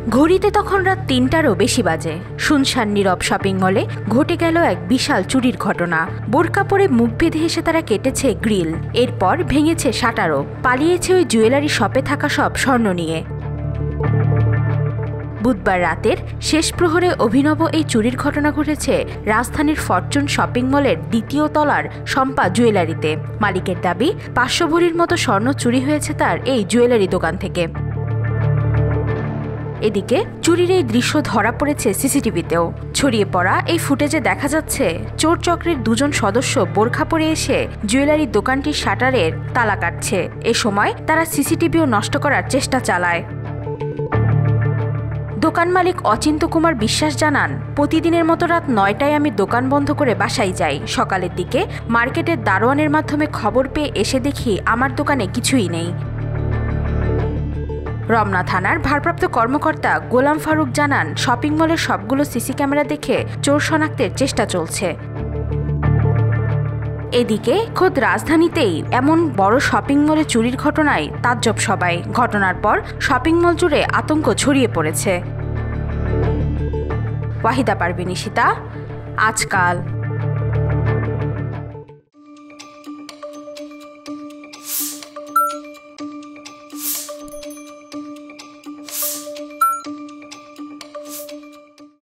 ঘড়িতে তখন রাত ৩টারও বেশি বাজে। শুনশান নীরব শপিং মলে ঘটে গেল এক বিশাল চুরির ঘটনা। বোরকা পরে মুখ বেঁধে এসে তারা কেটেছে গ্রিল, এরপর ভেঙেছে শাটারও, পালিয়েছে ওই জুয়েলারি শপে থাকা সব স্বর্ণ নিয়ে। বুধবার রাতের শেষ প্রহরে অভিনব এই চুরির ঘটনা ঘটেছে রাজধানীর ফরচুন শপিং মলের ২য় তলার শম্পা জুয়েলারিতে। মালিকের দাবি ৫০০ ভরির মতো স্বর্ণ চুরি হয়েছে তার এই জুয়েলারি দোকান থেকে। এদিকে চুরির এই দৃশ্য ধরা পড়েছে সিসিটিভিতেও। ছড়িয়ে পড়া এই ফুটেজে দেখা যাচ্ছে চোর চক্রের ২জন সদস্য বোরখা পরে এসে জুয়েলারি দোকানটির শাটারের তালা কাটছে। এ সময় তারা সিসিটিভিও নষ্ট করার চেষ্টা চালায়। দোকান মালিক অচিন্ত কুমার বিশ্বাস জানান, প্রতিদিনের মতো রাত ৯টায় আমি দোকান বন্ধ করে বাসায় যাই। সকালের দিকে মার্কেটের দারোয়ানের মাধ্যমে খবর পেয়ে এসে দেখি আমার দোকানে কিছুই নেই। রমনা থানার ভারপ্রাপ্ত কর্মকর্তা গোলাম ফারুক জানান, শপিং মলের সবগুলো সিসি ক্যামেরা দেখে চোর শনাক্তের চেষ্টা চলছে। এদিকে খোদ রাজধানীতেই এমন বড় শপিং মলে চুরির ঘটনায় তাজ্জব সবাই। ঘটনার পর শপিং মল জুড়ে আতঙ্ক ছড়িয়ে পড়েছে। ওয়াহিদা পারভিন, আজকাল।